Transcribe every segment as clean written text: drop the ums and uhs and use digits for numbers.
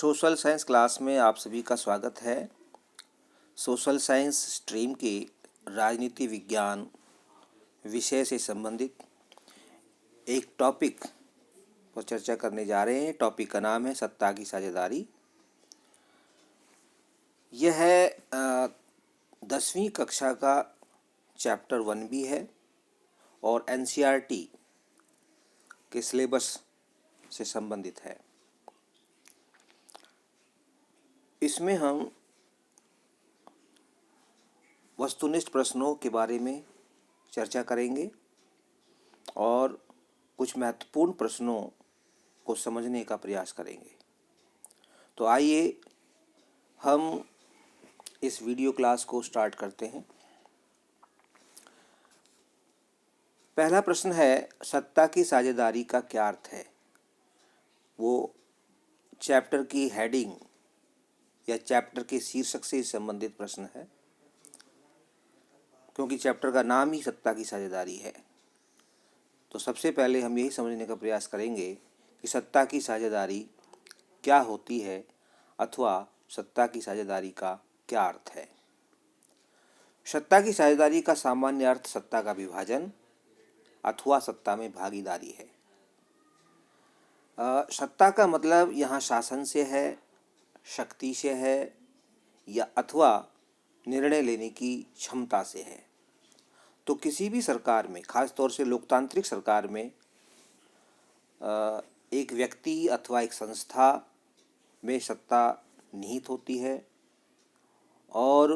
Social science class में आप सभी का स्वागत है। सोशल साइंस स्ट्रीम के राजनीति विज्ञान विषय से संबंधित एक टॉपिक पर चर्चा करने जा रहे हैं। टॉपिक का नाम है सत्ता की साझेदारी। यह 10वीं कक्षा का चैप्टर 1 भी है और NCERT के सिलेबस से संबंधित है। इसमें हम वस्तुनिष्ठ प्रश्नों के बारे में चर्चा करेंगे और कुछ महत्वपूर्ण प्रश्नों को समझने का प्रयास करेंगे। तो आइए हम इस वीडियो क्लास को स्टार्ट करते हैं। पहला प्रश्न है, सत्ता की साझेदारी का क्या अर्थ है? वो चैप्टर की हेडिंग या चैप्टर के शीर्षक से संबंधित प्रश्न है, क्योंकि चैप्टर का नाम ही सत्ता की साझेदारी है। तो सबसे पहले हम यही समझने का प्रयास करेंगे कि सत्ता की साझेदारी क्या होती है अथवा सत्ता की साझेदारी का क्या अर्थ है। सत्ता की साझेदारी का सामान्य अर्थ सत्ता का विभाजन अथवा सत्ता में भागीदारी है। सत्ता का मतलब यहाँ शासन से है, शक्ति से है या अथवा निर्णय लेने की क्षमता से है। तो किसी भी सरकार में, खास तौर से लोकतांत्रिक सरकार में, एक व्यक्ति अथवा एक संस्था में सत्ता निहित होती है और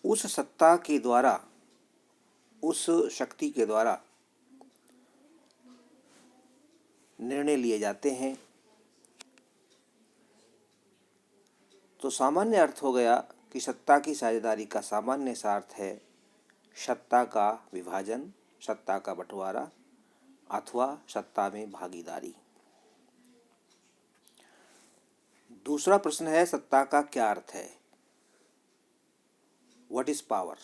उस सत्ता के द्वारा, उस शक्ति के द्वारा निर्णय लिए जाते हैं। तो सामान्य अर्थ हो गया कि सत्ता की साझेदारी का सामान्य सा अर्थ है सत्ता का विभाजन, सत्ता का बंटवारा अथवा सत्ता में भागीदारी। दूसरा प्रश्न है, सत्ता का क्या अर्थ है? What is power?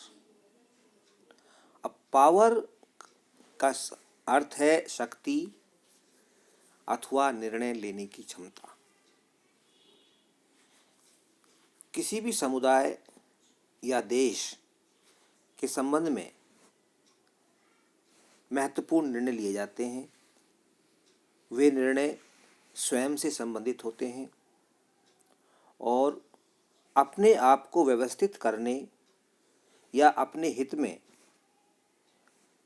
अब पावर का अर्थ है शक्ति अथवा निर्णय लेने की क्षमता। किसी भी समुदाय या देश के संबंध में महत्वपूर्ण निर्णय लिए जाते हैं। वे निर्णय स्वयं से संबंधित होते हैं और अपने आप को व्यवस्थित करने या अपने हित में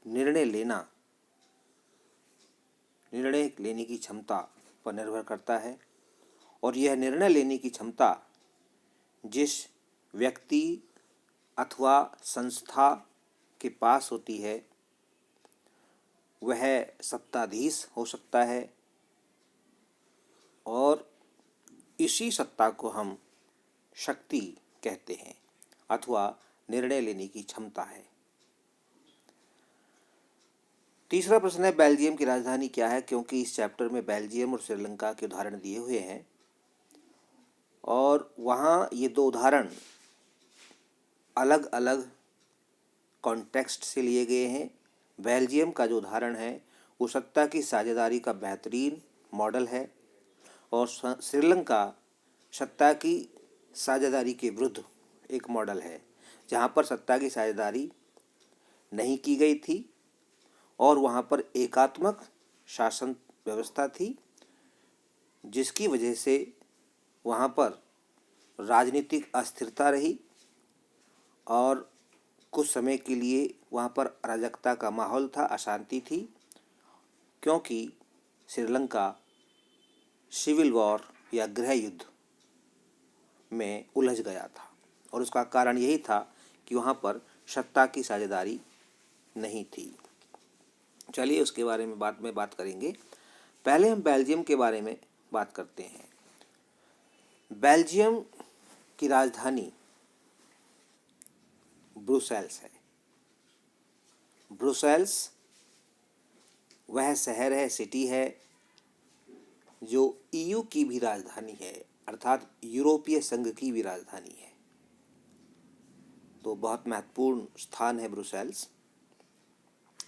निर्णय लेने की क्षमता पर निर्भर करता है। और यह निर्णय लेने की क्षमता जिस व्यक्ति अथवा संस्था के पास होती है वह सत्ताधीश हो सकता है और इसी सत्ता को हम शक्ति कहते हैं अथवा निर्णय लेने की क्षमता है। तीसरा प्रश्न है, बेल्जियम की राजधानी क्या है? क्योंकि इस चैप्टर में बेल्जियम और श्रीलंका के उदाहरण दिए हुए हैं और वहाँ ये दो उदाहरण अलग अलग कॉन्टेक्स्ट से लिए गए हैं। बेल्जियम का जो उदाहरण है वो सत्ता की साझेदारी का बेहतरीन मॉडल है और श्रीलंका सत्ता की साझेदारी के विरुद्ध एक मॉडल है, जहाँ पर सत्ता की साझेदारी नहीं की गई थी और वहाँ पर एकात्मक शासन व्यवस्था थी, जिसकी वजह से वहाँ पर राजनीतिक अस्थिरता रही और कुछ समय के लिए वहाँ पर अराजकता का माहौल था, अशांति थी, क्योंकि श्रीलंका सिविल वॉर या गृह युद्ध में उलझ गया था और उसका कारण यही था कि वहाँ पर सत्ता की साझेदारी नहीं थी। चलिए उसके बारे में बाद में बात करेंगे। पहले हम बेल्जियम के बारे में बात करते हैं। बेल्जियम की राजधानी ब्रुसेल्स है। ब्रुसेल्स वह शहर है, सिटी है जो EU की भी राजधानी है, अर्थात यूरोपीय संघ की भी राजधानी है। तो बहुत महत्वपूर्ण स्थान है ब्रुसेल्स।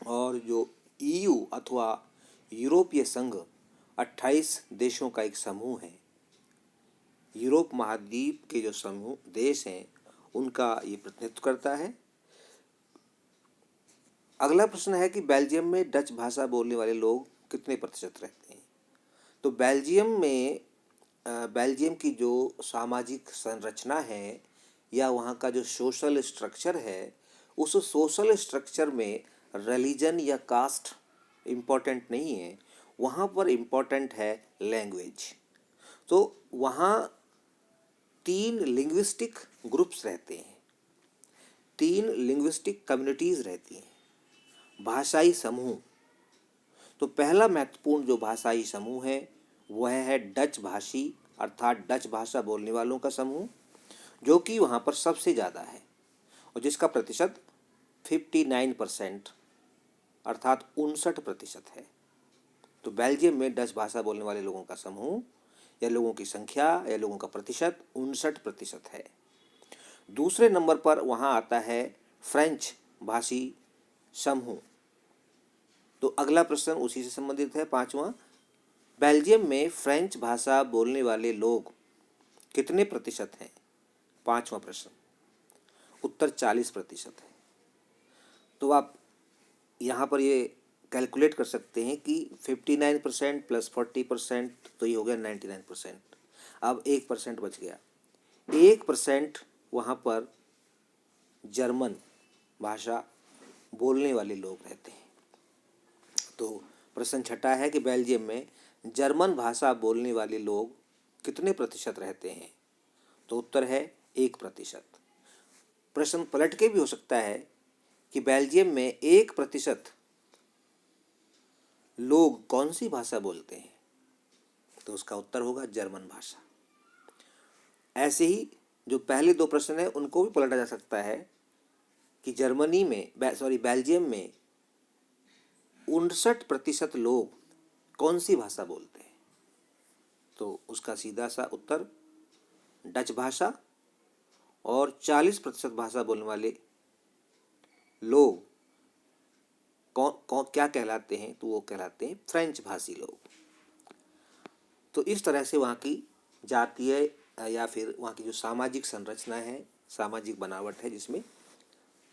और जो EU अथवा यूरोपीय संघ 28 देशों का एक समूह है। यूरोप महाद्वीप के जो समूह देश हैं उनका ये प्रतिनिधित्व करता है। अगला प्रश्न है कि बेल्जियम में डच भाषा बोलने वाले लोग कितने प्रतिशत रहते हैं। तो बेल्जियम की जो सामाजिक संरचना है या वहाँ का जो सोशल स्ट्रक्चर है, उस सोशल स्ट्रक्चर में रिलीजन या कास्ट इम्पोर्टेंट नहीं है, वहाँ पर इम्पोर्टेंट है लैंग्वेज। तो वहाँ 3 लिंग्विस्टिक ग्रुप्स रहते हैं, 3 लिंग्विस्टिक कम्युनिटीज़ रहती हैं। भाषाई समूह, तो पहला महत्वपूर्ण जो भाषाई समूह है वह है डच भाषी अर्थात डच भाषा बोलने वालों का समूह, जो कि वहाँ पर सबसे ज़्यादा है और जिसका प्रतिशत 59% अर्थात 59% है। तो बेल्जियम में डच भाषा बोलने वाले लोगों का समूह या लोगों की संख्या या लोगों का प्रतिशत 59% है। दूसरे नंबर पर वहाँ आता है फ्रेंच भाषी समूह। तो अगला प्रश्न उसी से संबंधित है, 5वां। बेल्जियम में फ्रेंच भाषा बोलने वाले लोग कितने प्रतिशत हैं? 5वां प्रश्न। उत्तर 40% है। तो आप यहाँ पर ये कैलकुलेट कर सकते हैं कि 59% प्लस 40% तो ये हो गया 99%। अब 1% बच गया। 1% वहाँ पर जर्मन भाषा बोलने वाले लोग रहते हैं। तो प्रश्न छठा है कि बेल्जियम में जर्मन भाषा बोलने वाले लोग कितने प्रतिशत रहते हैं? तो उत्तर है 1%। प्रश्न पलट के भी हो सकता है कि बेल्जियम में 1% लोग कौन सी भाषा बोलते हैं? तो उसका उत्तर होगा जर्मन भाषा। ऐसे ही जो पहले 2 प्रश्न हैं उनको भी पलटा जा सकता है कि बेल्जियम में 59% लोग कौन सी भाषा बोलते हैं? तो उसका सीधा सा उत्तर डच भाषा, और 40% भाषा बोलने वाले लोग क्या कहलाते हैं? तो वो कहलाते हैं फ्रेंच भाषी लोग। तो इस तरह से वहाँ की जातीय या फिर वहाँ की जो सामाजिक संरचना है, सामाजिक बनावट है, जिसमें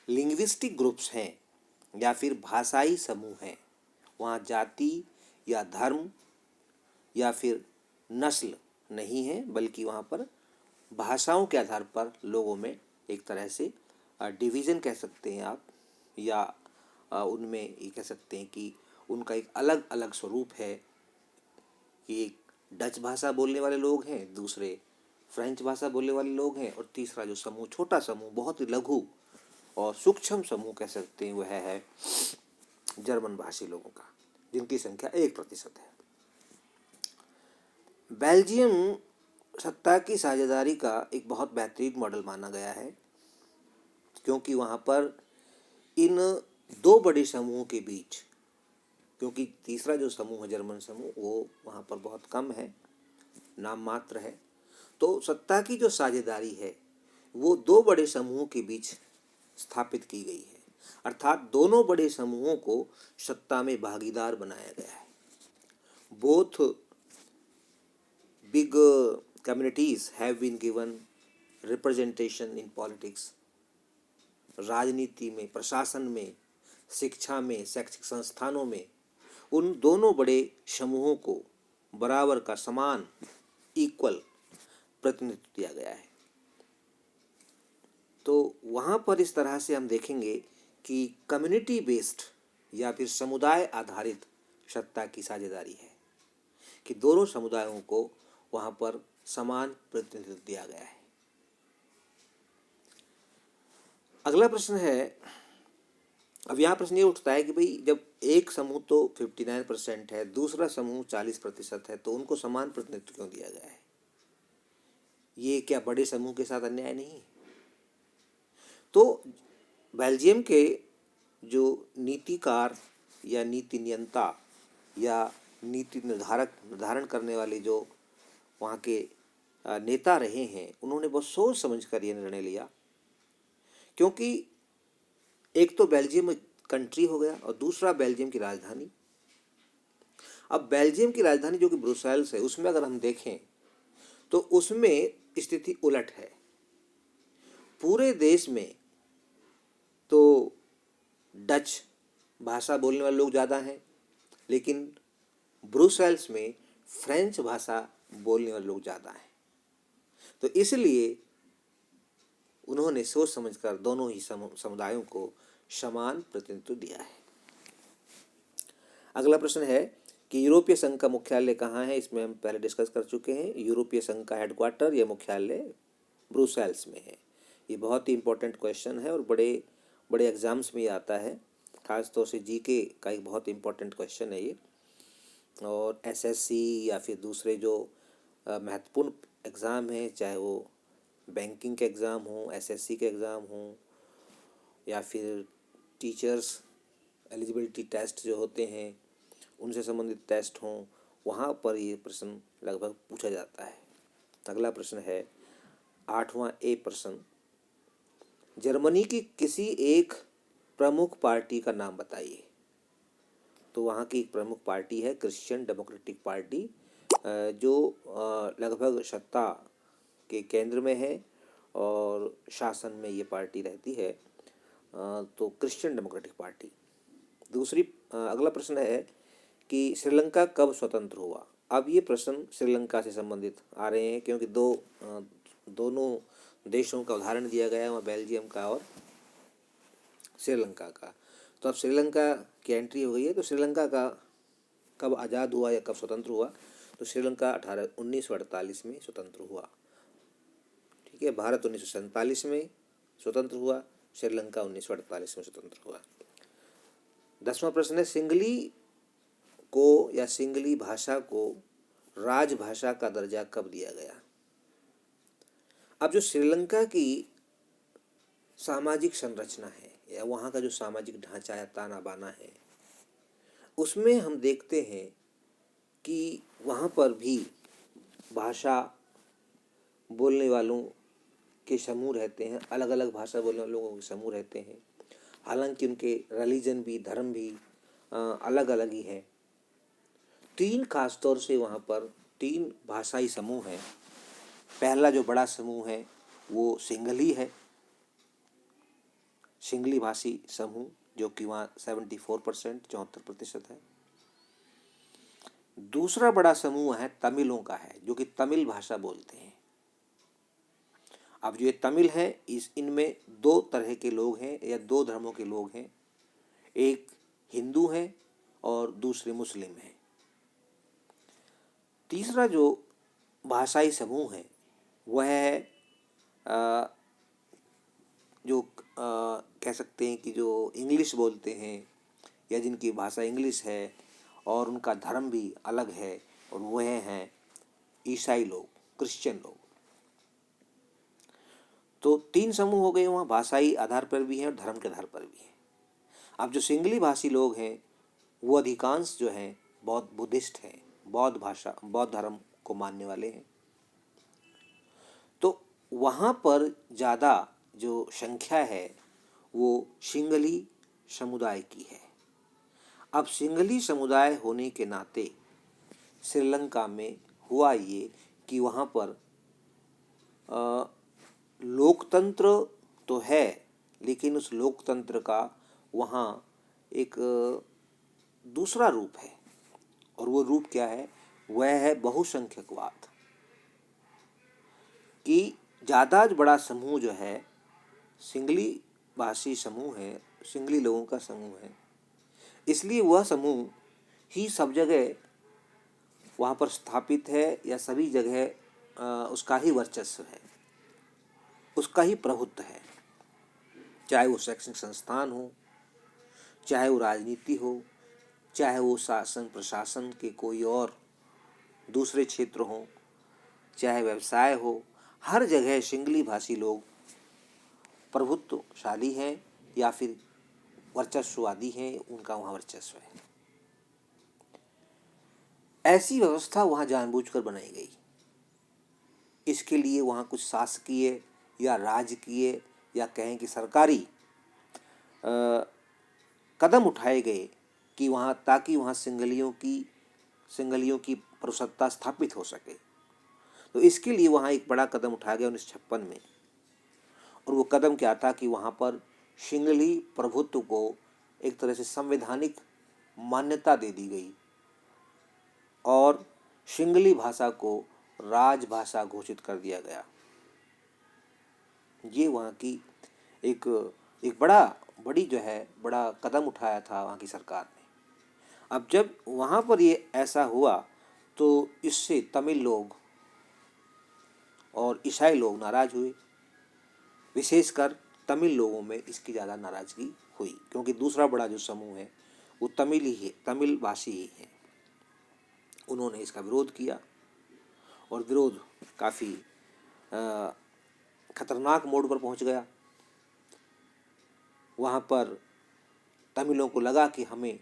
लिंग्विस्टिक ग्रुप्स हैं या फिर भाषाई समूह हैं। वहाँ जाति या धर्म या फिर नस्ल नहीं है, बल्कि वहाँ पर भाषाओं के आधार पर लोगों में एक तरह से डिवीज़न कह सकते हैं आप, या उनमें ये कह सकते हैं कि उनका एक अलग अलग स्वरूप है कि एक डच भाषा बोलने वाले लोग हैं, दूसरे फ्रेंच भाषा बोलने वाले लोग हैं, और तीसरा जो समूह, छोटा समूह, बहुत ही लघु और सूक्ष्म समूह कह सकते हैं, वह है जर्मन भाषी लोगों का, जिनकी संख्या 1% है। बेल्जियम सत्ता की साझेदारी का एक बहुत बेहतरीन मॉडल माना गया है, क्योंकि वहाँ पर इन 2 बड़े समूहों के बीच, क्योंकि तीसरा जो समूह है जर्मन समूह, वो वहाँ पर बहुत कम है, नाम मात्र है, तो सत्ता की जो साझेदारी है वो 2 बड़े समूहों के बीच स्थापित की गई है, अर्थात दोनों बड़े समूहों को सत्ता में भागीदार बनाया गया है। Both big communities have been given representation in politics. राजनीति में, प्रशासन में, शिक्षा में, शैक्षिक संस्थानों में उन दोनों बड़े समूहों को बराबर का समान इक्वल प्रतिनिधित्व दिया गया है। तो वहाँ पर इस तरह से हम देखेंगे कि कम्युनिटी बेस्ड या फिर समुदाय आधारित सत्ता की साझेदारी है, कि दोनों समुदायों को वहाँ पर समान प्रतिनिधित्व दिया गया है। अगला प्रश्न है, अब यहाँ प्रश्न ये उठता है कि भाई जब एक समूह तो 59% है, दूसरा समूह 40% है, तो उनको समान प्रतिनिधित्व क्यों दिया गया है? ये क्या बड़े समूह के साथ अन्याय नहीं? तो बेल्जियम के जो नीतिकार या नीति नियंता या नीति निर्धारण करने वाले जो वहाँ के नेता रहे हैं, उन्होंने बहुत सोच समझ कर ये निर्णय लिया, क्योंकि एक तो बेल्जियम कंट्री हो गया और दूसरा बेल्जियम की राजधानी। अब बेल्जियम की राजधानी जो कि ब्रुसेल्स है, उसमें अगर हम देखें तो उसमें स्थिति उलट है। पूरे देश में तो डच भाषा बोलने वाले लोग ज़्यादा हैं, लेकिन ब्रुसेल्स में फ्रेंच भाषा बोलने वाले लोग ज़्यादा हैं। तो इसलिए उन्होंने सोच समझकर दोनों ही समुदायों को समान प्रतिनिधित्व दिया है। अगला प्रश्न है कि यूरोपीय संघ का मुख्यालय कहाँ है। इसमें हम पहले डिस्कस कर चुके हैं। यूरोपीय संघ का हेडक्वार्टर या मुख्यालय ब्रुसेल्स में है। ये बहुत ही इंपॉर्टेंट क्वेश्चन है और बड़े बड़े एग्जाम्स में ये आता है। खास तौर से जीके का एक बहुत इंपॉर्टेंट क्वेश्चन है ये। और एसएससी या फिर दूसरे जो महत्वपूर्ण एग्ज़ाम हैं, चाहे वो बैंकिंग के एग्ज़ाम हो, एसएससी के एग्ज़ाम हो, या फिर टीचर्स एलिजिबिलिटी टेस्ट जो होते हैं उनसे संबंधित टेस्ट हों, वहाँ पर ये प्रश्न लगभग पूछा जाता है। अगला प्रश्न है 8वां ए प्रश्न, जर्मनी की किसी एक प्रमुख पार्टी का नाम बताइए। तो वहाँ की एक प्रमुख पार्टी है क्रिश्चियन डेमोक्रेटिक पार्टी, जो लगभग सत्ता के केंद्र में है और शासन में ये पार्टी रहती है। तो क्रिश्चियन डेमोक्रेटिक पार्टी। अगला प्रश्न है कि श्रीलंका कब स्वतंत्र हुआ। अब ये प्रश्न श्रीलंका से संबंधित आ रहे हैं, क्योंकि दोनों देशों का उदाहरण दिया गया है, वहाँ बेल्जियम का और श्रीलंका का। तो अब श्रीलंका की एंट्री हो गई है। तो श्रीलंका का कब आज़ाद हुआ या कब स्वतंत्र हुआ। तो श्रीलंका 1948 में स्वतंत्र हुआ। ठीक है, भारत 1947 में स्वतंत्र हुआ, श्रीलंका 1948 में स्वतंत्र हुआ। 10वां प्रश्न है, सिंगली को या सिंगली भाषा को राजभाषा का दर्जा कब दिया गया। अब जो श्रीलंका की सामाजिक संरचना है या वहाँ का जो सामाजिक ढांचा या ताना बाना है, उसमें हम देखते हैं कि वहाँ पर भी भाषा बोलने वालों के समूह रहते हैं, अलग अलग भाषा बोलने वाले लोगों के समूह रहते हैं। हालांकि उनके रिलीजन भी, धर्म भी अलग अलग ही है। 3 खास तौर से वहाँ पर 3 भाषाई समूह हैं। पहला जो बड़ा समूह है वो सिंगली है, सिंगली भाषी समूह, जो कि वहाँ 74% है। दूसरा बड़ा समूह है तमिलों का है, जो कि तमिल भाषा बोलते हैं। अब जो ये तमिल है, इनमें 2 तरह के लोग हैं या 2 धर्मों के लोग हैं। एक हिंदू है और दूसरे मुस्लिम हैं। तीसरा जो भाषाई समूह है वह है जो कह सकते हैं कि जो इंग्लिश बोलते हैं या जिनकी भाषा इंग्लिश है और उनका धर्म भी अलग है, और वह हैं ईसाई लोग, क्रिश्चियन लोग। तो 3 समूह हो गए वहाँ, भाषाई आधार पर भी हैं और धर्म के आधार पर भी हैं। अब जो सिंगली भाषी लोग हैं वो अधिकांश जो हैं बौद्ध बुद्धिस्ट हैं, बौद्ध धर्म को मानने वाले हैं। तो वहाँ पर ज़्यादा जो संख्या है वो सिंगली समुदाय की है। अब सिंगली समुदाय होने के नाते श्रीलंका में हुआ ये कि वहाँ पर लोकतंत्र तो है, लेकिन उस लोकतंत्र का वहाँ एक दूसरा रूप है। और वो रूप क्या है, वह है बहुसंख्यकवाद। कि ज़्यादा बड़ा समूह जो है सिंगली भाषी समूह है, सिंगली लोगों का समूह है, इसलिए वह समूह ही सब जगह वहाँ पर स्थापित है या सभी जगह उसका ही वर्चस्व है, उसका ही प्रभुत्व है। चाहे वो शैक्षणिक संस्थान हो, चाहे वो राजनीति हो, चाहे वो शासन प्रशासन के कोई और दूसरे क्षेत्र हो, चाहे व्यवसाय हो, हर जगह सिंगली भाषी लोग प्रभुत्वशाली हैं या फिर वर्चस्ववादी हैं, उनका वहाँ वर्चस्व है। ऐसी व्यवस्था वहाँ जानबूझकर बनाई गई। इसके लिए वहाँ कुछ शासकीय या राजकीय या कहें कि सरकारी कदम उठाए गए कि वहाँ, ताकि वहाँ सिंगलियों की सिंहलियों की प्रभुसत्ता स्थापित हो सके। तो इसके लिए वहाँ एक बड़ा कदम उठाया गया 1956 में, और वो कदम क्या था कि वहाँ पर सिंहली प्रभुत्व को एक तरह से संवैधानिक मान्यता दे दी गई और सिंहली भाषा को राजभाषा घोषित कर दिया गया। ये वहाँ की एक एक बड़ी जो है बड़ा कदम उठाया था वहाँ की सरकार ने। अब जब वहाँ पर ये ऐसा हुआ तो इससे तमिल लोग और ईसाई लोग नाराज हुए। विशेषकर तमिल लोगों में इसकी ज़्यादा नाराज़गी हुई, क्योंकि दूसरा बड़ा जो समूह है वो तमिल ही है, तमिल भाषी ही है। उन्होंने इसका विरोध किया और विरोध काफ़ी खतरनाक मोड़ पर पहुंच गया। वहाँ पर तमिलों को लगा कि हमें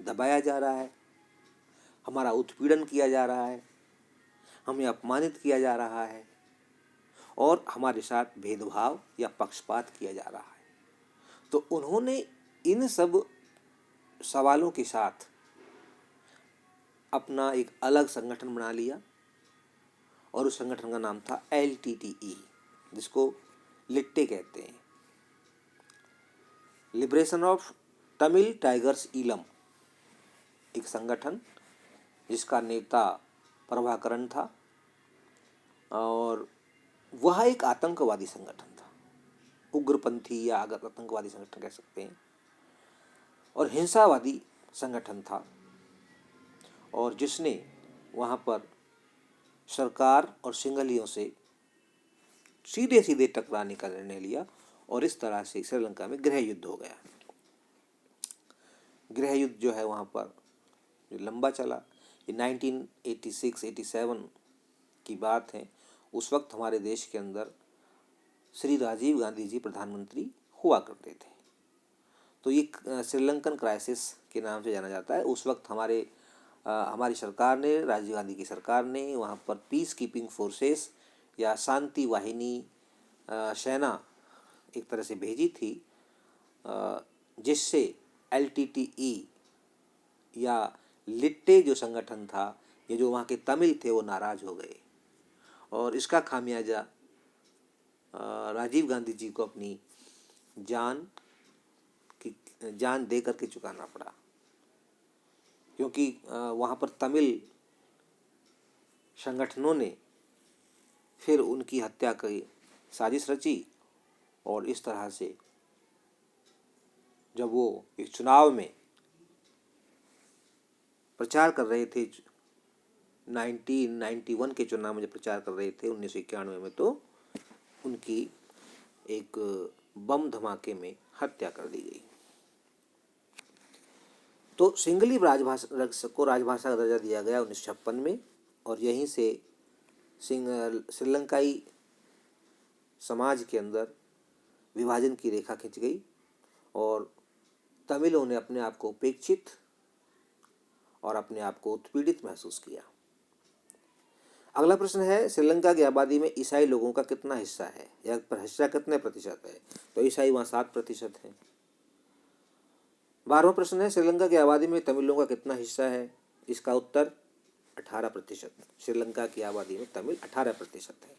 दबाया जा रहा है, हमारा उत्पीड़न किया जा रहा है, हमें अपमानित किया जा रहा है और हमारे साथ भेदभाव या पक्षपात किया जा रहा है। तो उन्होंने इन सब सवालों के साथ अपना एक अलग संगठन बना लिया और उस संगठन का नाम था LTTE, जिसको लिट्टे कहते हैं, liberation of Tamil tigers Eelam, एक संगठन जिसका नेता प्रभाकरण था और वह एक आतंकवादी संगठन था, उग्रपंथी या आतंकवादी संगठन कह सकते हैं, और हिंसावादी संगठन था, और जिसने वहाँ पर सरकार और सिंहलियों से सीधे सीधे टकराने का निर्णय लिया और इस तरह से श्रीलंका में गृह युद्ध हो गया। गृह युद्ध जो है वहाँ पर जो लंबा चला, ये 1986-87 की बात है। उस वक्त हमारे देश के अंदर श्री राजीव गांधी जी प्रधानमंत्री हुआ करते थे। तो ये श्रीलंकन क्राइसिस के नाम से जाना जाता है। उस वक्त हमारी सरकार ने, राजीव गांधी की सरकार ने वहाँ पर पीस कीपिंग फोर्सेस या शांति वाहिनी सेना एक तरह से भेजी थी, जिससे LTTE या लिट्टे जो संगठन था, ये जो वहाँ के तमिल थे वो नाराज हो गए और इसका खामियाजा राजीव गांधी जी को अपनी जान दे करके चुकाना पड़ा, क्योंकि वहाँ पर तमिल संगठनों ने फिर उनकी हत्या की साजिश रची और इस तरह से जब वो एक चुनाव में प्रचार कर रहे थे, 1991 के चुनाव में जब प्रचार कर रहे थे 1991 में, तो उनकी एक बम धमाके में हत्या कर दी गई। तो सिंहली राजभाषा को राजभाषा का दर्जा दिया गया 1956 में, और यहीं से श्रीलंकाई समाज के अंदर विभाजन की रेखा खिंच गई और तमिलों ने अपने आप को उपेक्षित और अपने आप को उत्पीड़ित महसूस किया। अगला प्रश्न है, श्रीलंका की आबादी में ईसाई लोगों का कितना हिस्सा है या हिस्सा कितने प्रतिशत है? तो ईसाई वहाँ 7% है। 12वां प्रश्न है, श्रीलंका की आबादी में तमिलों का कितना हिस्सा है? इसका उत्तर 18%। श्रीलंका की आबादी में तमिल 18% है,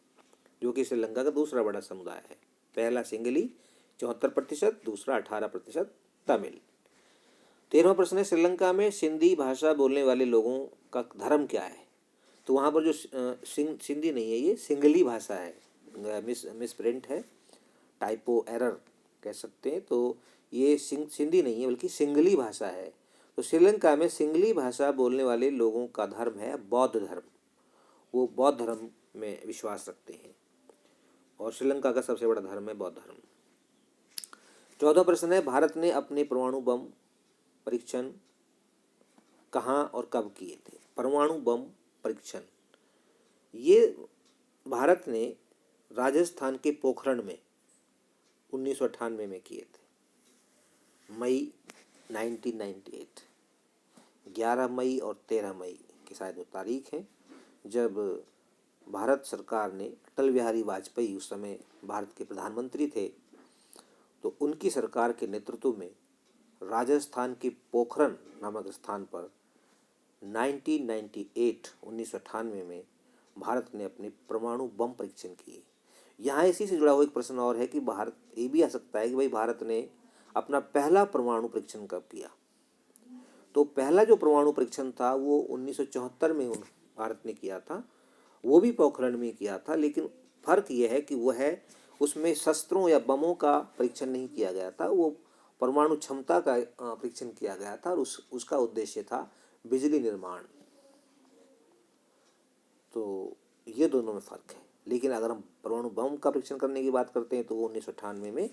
जो कि श्रीलंका का दूसरा बड़ा समुदाय है। पहला सिंहली 74%, दूसरा 18% तमिल। 13वां प्रश्न है, श्रीलंका में सिंधी भाषा बोलने वाले लोगों का धर्म क्या है? तो वहाँ पर जो सिंधी नहीं है, ये सिंगली भाषा है, मिस प्रिंट है, टाइपो एरर कह सकते हैं। तो ये सिंधी नहीं है बल्कि सिंगली भाषा है। तो श्रीलंका में सिंगली भाषा बोलने वाले लोगों का धर्म है बौद्ध धर्म। वो बौद्ध धर्म में विश्वास रखते हैं और श्रीलंका का सबसे बड़ा धर्म है बौद्ध धर्म। 14वां प्रश्न है, भारत ने अपने परमाणु बम परीक्षण कहाँ और कब किए थे? परमाणु बम परीक्षण ये भारत ने राजस्थान के पोखरण में 1998 में किए थे, मई 1998। 11 मई और 13 मई की शायद वो तारीख है, जब भारत सरकार ने, अटल बिहारी वाजपेयी उस समय भारत के प्रधानमंत्री थे, तो उनकी सरकार के नेतृत्व में राजस्थान के पोखरण नामक स्थान पर 1998 में भारत ने अपने परमाणु बम परीक्षण किए। यहाँ इसी से जुड़ा हुआ एक प्रश्न और है कि भारत, ये भी आ सकता है कि भाई भारत ने अपना पहला परमाणु परीक्षण कब किया। तो पहला जो परमाणु परीक्षण था वो 1974 में भारत ने किया था, वो भी पोखरण में किया था, लेकिन फर्क ये है कि वह उसमें शस्त्रों या बमों का परीक्षण नहीं किया गया था, वो परमाणु क्षमता का परीक्षण किया गया था और उसका उद्देश्य था बिजली निर्माण। तो ये दोनों में फर्क है। लेकिन अगर हम परमाणु बम का परीक्षण करने की बात करते हैं तो वो 1998 में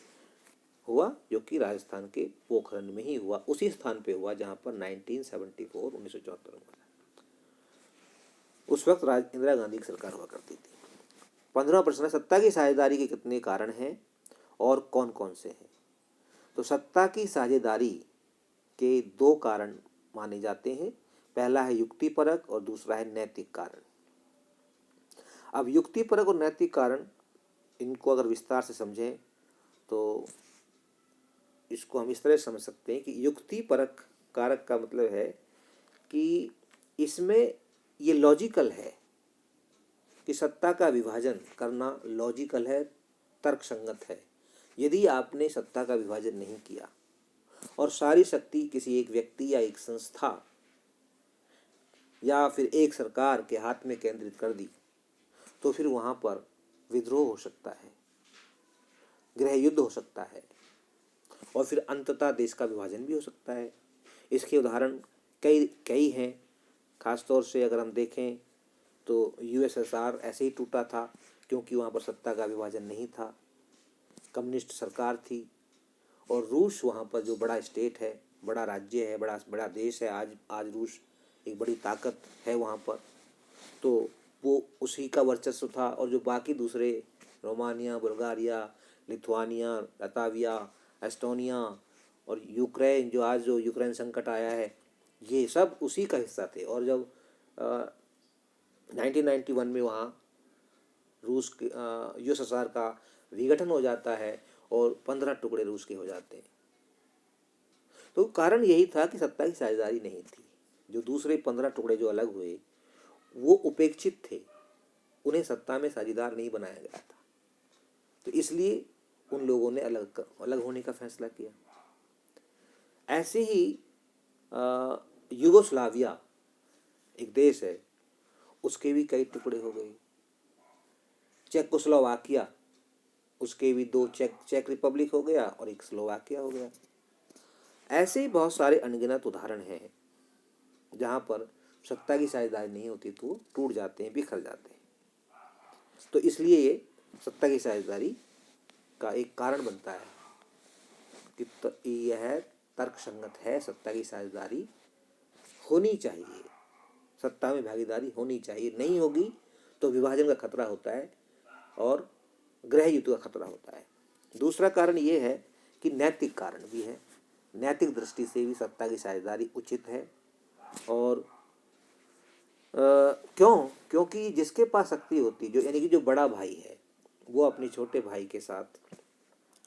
हुआ, जो कि राजस्थान के पोखरण में ही हुआ, उसी स्थान पे हुआ जहाँ पर 1974 में। उस वक्त इंदिरा गांधी की सरकार हुआ करती थी। 15वां प्रश्न है, सत्ता की साझेदारी के कितने कारण हैं और कौन कौन से हैं। तो सत्ता की साझेदारी के 2 कारण माने जाते हैं। पहला है युक्तिपरक और दूसरा है नैतिक कारण। अब युक्तिपरक और नैतिक कारण, इनको अगर विस्तार से समझें तो इसको हम इस तरह समझ सकते हैं कि युक्तिपरक कारक का मतलब है कि इसमें ये लॉजिकल है, कि सत्ता का विभाजन करना लॉजिकल है, तर्कसंगत है। यदि आपने सत्ता का विभाजन नहीं किया और सारी शक्ति किसी एक व्यक्ति या एक संस्था या फिर एक सरकार के हाथ में केंद्रित कर दी, तो फिर वहाँ पर विद्रोह हो सकता है, गृह युद्ध हो सकता है और फिर अंततः देश का विभाजन भी हो सकता है। इसके उदाहरण कई हैं। खासतौर से अगर हम देखें तो यूएसएसआर ऐसे ही टूटा था क्योंकि वहाँ पर सत्ता का विभाजन नहीं था, कम्युनिस्ट सरकार थी। और रूस वहाँ पर जो बड़ा स्टेट है, बड़ा राज्य है, बड़ा देश है, आज रूस एक बड़ी ताकत है वहाँ पर, तो वो उसी का वर्चस्व था। और जो बाकी दूसरे Romania, Bulgaria, Lithuania, Latvia, Estonia और यूक्रेन, जो यूक्रेन संकट आया है, ये सब उसी का हिस्सा थे। और जब 1991 में वहाँ रूस के यूएसएसआर का विघटन हो जाता है और 15 टुकड़े रूस के हो जाते हैं। तो कारण यही था कि सत्ता की साझेदारी नहीं थी। जो दूसरे 15 टुकड़े जो अलग हुए वो उपेक्षित थे, उन्हें सत्ता में साझेदार नहीं बनाया गया था। तो इसलिए उन लोगों ने अलग होने का फैसला किया। ऐसे ही यूगोस्लाविया एक देश है, उसके भी कई टुकड़े हो गए। चेकोस्लोवाकिया, उसके भी 2, चेक रिपब्लिक हो गया और एक स्लोवाकिया हो गया। ऐसे ही बहुत सारे अनगिनत उदाहरण हैं जहाँ पर सत्ता की साझेदारी नहीं होती तो वो टूट जाते हैं, बिखर जाते हैं। तो इसलिए ये सत्ता की साझेदारी का एक कारण बनता है कि यह तर्कसंगत है, सत्ता की साझेदारी होनी चाहिए, सत्ता में भागीदारी होनी चाहिए। नहीं होगी तो विभाजन का खतरा होता है और गृह युद्ध का खतरा होता है। दूसरा कारण ये है कि नैतिक कारण भी है। नैतिक दृष्टि से भी सत्ता की साझेदारी उचित है। और क्योंकि जिसके पास शक्ति होती, जो यानी कि जो बड़ा भाई है, वो अपने छोटे भाई के साथ,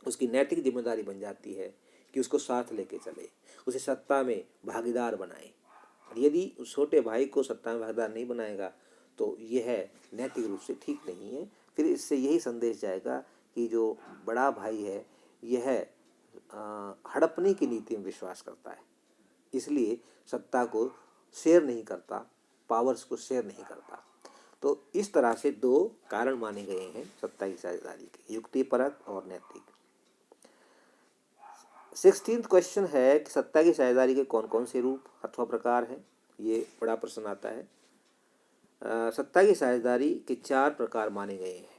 उसकी नैतिक जिम्मेदारी बन जाती है कि उसको साथ लेके चले, उसे सत्ता में भागीदार बनाए। यदि उस छोटे भाई को सत्ता में भागीदार नहीं बनाएगा तो यह नैतिक रूप से ठीक नहीं है। फिर इससे यही संदेश जाएगा कि जो बड़ा भाई है यह हड़पने की नीति में विश्वास करता है, इसलिए सत्ता को शेयर नहीं करता, पावर्स को शेयर नहीं करता। तो इस तरह से 2 कारण माने गए हैं सत्ता की साझेदारी के, युक्तिपरक और नैतिक। 16th क्वेश्चन है कि सत्ता की साझेदारी के कौन कौन से रूप अथवा प्रकार हैं। ये बड़ा प्रश्न आता है। सत्ता की साझेदारी के 4 प्रकार माने गए हैं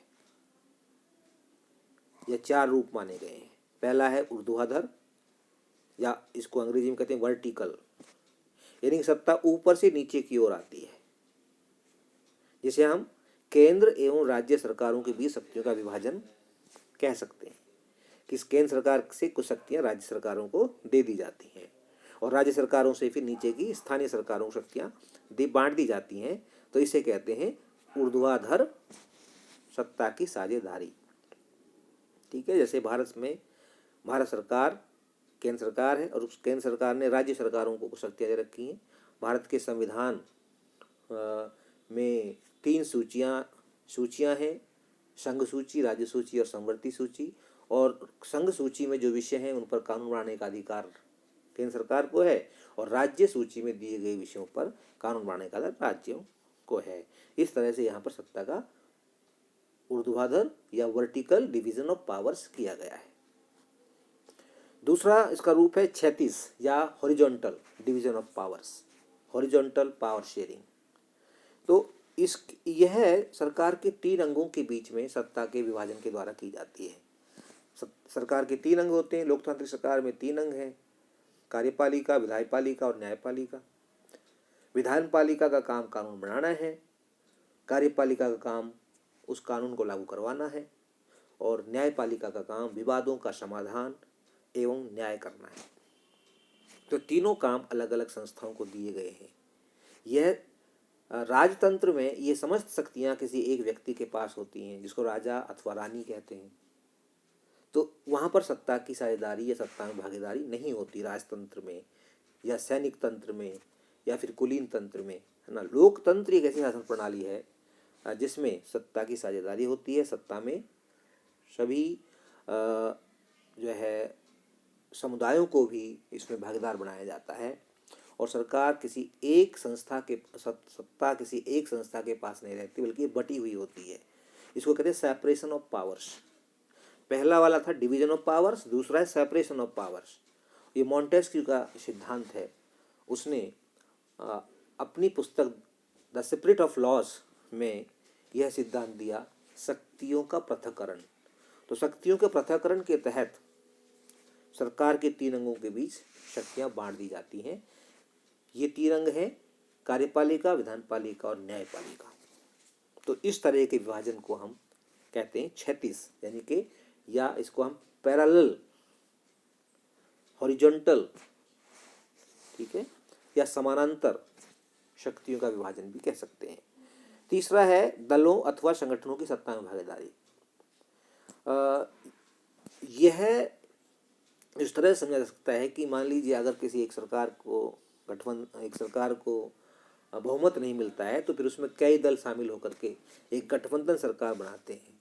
या 4 रूप माने गए हैं। पहला है ऊर्ध्वाधर, या इसको अंग्रेजी में कहते हैं वर्टिकल, यानी कि सत्ता ऊपर से नीचे की ओर आती है, जिसे हम केंद्र एवं राज्य सरकारों के बीच शक्तियों का विभाजन कह सकते हैं। कि केंद्र सरकार से कुछ शक्तियां राज्य सरकारों को दे दी जाती हैं और राज्य सरकारों से फिर नीचे की स्थानीय सरकारों को शक्तियां बांट दी जाती हैं। तो इसे कहते हैं ऊर्ध्वाधर सत्ता की साझेदारी। ठीक है, जैसे भारत सरकार केंद्र सरकार है और उस केंद्र सरकार ने राज्य सरकारों को कुछ शक्तियां दे रखी हैं, भारत के संविधान में 3 सूचियाँ हैं, संघ सूची, राज्य सूची और समवर्ती सूची। और संघ सूची में जो विषय हैं उन पर कानून बनाने का अधिकार केंद्र सरकार को है, और राज्य सूची में दिए गए विषयों पर कानून बनाने का अधिकार राज्यों को है। इस तरह से यहाँ पर सत्ता का ऊर्ध्वाधर या वर्टिकल डिवीजन ऑफ पावर्स किया गया है। दूसरा इसका रूप है क्षैतिज या horizontal division of powers, horizontal power sharing. तो यह सरकार के 3 अंगों के बीच में सत्ता के विभाजन के द्वारा की जाती है। सरकार के 3 अंग होते हैं। लोकतांत्रिक सरकार में 3 अंग हैं, कार्यपालिका, विधायपालिका और न्यायपालिका। विधानपालिका का काम कानून बनाना है, कार्यपालिका का काम उस कानून को लागू करवाना है, और न्यायपालिका का काम विवादों का समाधान एवं न्याय करना है। तो तीनों काम अलग अलग संस्थाओं को दिए गए हैं। यह राजतंत्र में ये समस्त शक्तियाँ किसी एक व्यक्ति के पास होती हैं, जिसको राजा अथवा रानी कहते हैं। तो वहाँ पर सत्ता की साझेदारी या सत्ता में भागीदारी नहीं होती राजतंत्र में या सैनिक तंत्र में या फिर कुलीन तंत्र में, है ना। लोकतंत्र एक ऐसी शासन प्रणाली है जिसमें सत्ता की साझेदारी होती है। सत्ता में सभी जो है समुदायों को भी इसमें भागीदार बनाया जाता है, और सरकार किसी एक संस्था के सत्ता किसी एक संस्था के पास नहीं रहती, बल्कि बटी हुई होती है। इसको कहते हैं सेपरेशन ऑफ पावर्स। पहला वाला था डिवीजन ऑफ पावर्स, दूसरा है सेपरेशन ऑफ पावर्स। ये मॉन्टेस्क्यू का सिद्धांत है। उसने अपनी पुस्तक द स्पिरिट ऑफ लॉज में यह सिद्धांत दिया, शक्तियों का पृथक्करण। तो शक्तियों के पृथक्करण के तहत सरकार के 3 अंगों के बीच शक्तियां बांट दी जाती हैं। ये 3 अंग हैं, कार्यपालिका, विधानपालिका और न्यायपालिका। तो इस तरह के विभाजन को हम कहते हैं क्षैतिज, यानी कि या इसको हम पैरेलल, हॉरिजॉन्टल, ठीक है, या समानांतर शक्तियों का विभाजन भी कह सकते हैं। तीसरा है दलों अथवा संगठनों की सत्ता में भागीदारी। यह इस तरह समझा जा सकता है कि मान लीजिए अगर किसी एक सरकार को बहुमत नहीं मिलता है, तो फिर उसमें कई दल शामिल होकर के एक गठबंधन सरकार बनाते हैं,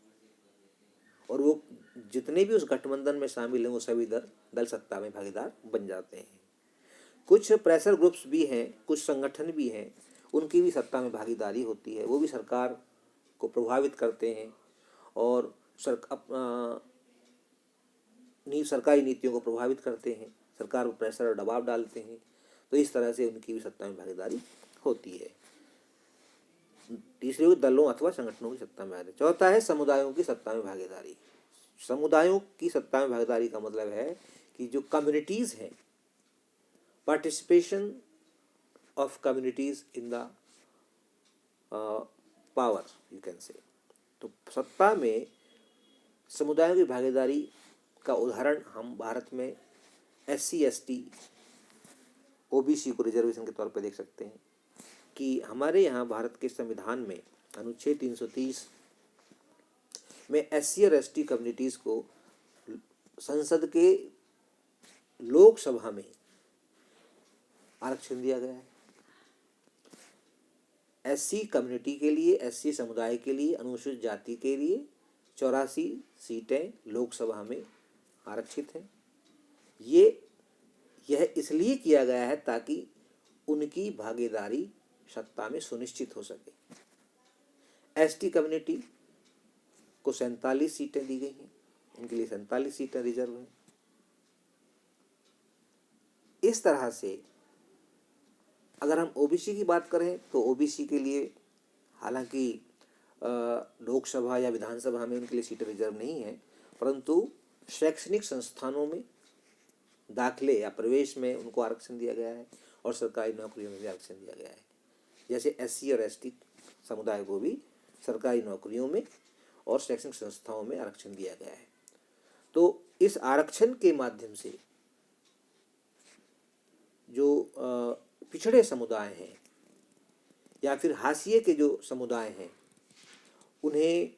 और वो जितने भी उस गठबंधन में शामिल हैं वो सभी दल सत्ता में भागीदार बन जाते हैं। कुछ प्रेशर ग्रुप्स भी हैं, कुछ संगठन भी हैं, उनकी भी सत्ता में भागीदारी होती है। वो भी सरकार को प्रभावित करते हैं और सरकारी नीतियों को प्रभावित करते हैं, सरकार पर प्रेशर और दबाव डालते हैं। तो इस तरह से उनकी भी सत्ता में भागीदारी होती है। तीसरी दलों अथवा संगठनों की सत्ता में भागीदारी। चौथा है समुदायों की सत्ता में भागीदारी। समुदायों की सत्ता में भागीदारी का मतलब है कि जो कम्युनिटीज हैं, participation of communities in the power, you can say. तो सत्ता में समुदायों की भागीदारी का उदाहरण हम भारत में SC ST OBC को रिजर्वेशन के तौर पर देख सकते हैं कि हमारे यहाँ भारत के संविधान में अनुच्छेद 330 में SC और ST कम्युनिटीज़ को संसद के लोकसभा में आरक्षण दिया गया है। SC कम्युनिटी के लिए, SC समुदाय के लिए, अनुसूचित जाति के लिए 84 सीटें लोकसभा में आरक्षित हैं। यह इसलिए किया गया है ताकि उनकी भागीदारी सत्ता में सुनिश्चित हो सके। ST कम्युनिटी को 47 सीटें दी गई हैं, उनके लिए 47 सीटें रिजर्व हैं। इस तरह से अगर हम OBC की बात करें तो OBC के लिए हालांकि लोकसभा या विधानसभा में उनके लिए सीटें रिजर्व नहीं है, परंतु शैक्षणिक संस्थानों में दाखिले या प्रवेश में उनको आरक्षण दिया गया है, और सरकारी नौकरियों में भी आरक्षण दिया गया है। जैसे SC और ST समुदाय को भी सरकारी नौकरियों में और शैक्षणिक संस्थाओं में आरक्षण दिया गया है। तो इस आरक्षण के माध्यम से जो पिछड़े समुदाय हैं या फिर हाशिए के जो समुदाय हैं, उन्हें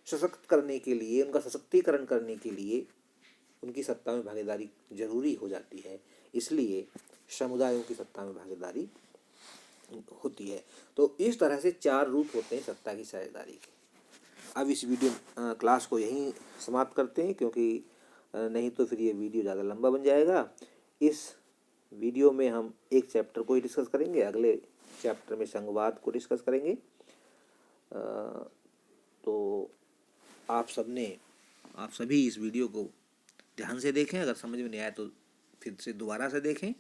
सशक्त करने के लिए, उनका सशक्तिकरण करने के लिए उनकी सत्ता में भागीदारी जरूरी हो जाती है। इसलिए समुदायों की सत्ता में भागीदारी होती है। तो इस तरह से 4 रूप होते हैं सत्ता की साझेदारी के। अब इस वीडियो क्लास को यहीं समाप्त करते हैं, क्योंकि नहीं तो फिर ये वीडियो ज़्यादा लंबा बन जाएगा। इस वीडियो में हम एक चैप्टर को ही डिस्कस करेंगे, अगले चैप्टर में संघवाद को डिस्कस करेंगे। तो आप सभी इस वीडियो को ध्यान से देखें, अगर समझ में नहीं आया तो फिर से दोबारा से देखें।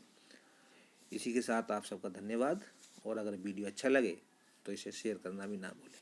इसी के साथ आप सबका धन्यवाद, और अगर वीडियो अच्छा लगे तो इसे शेयर करना भी ना भूलें।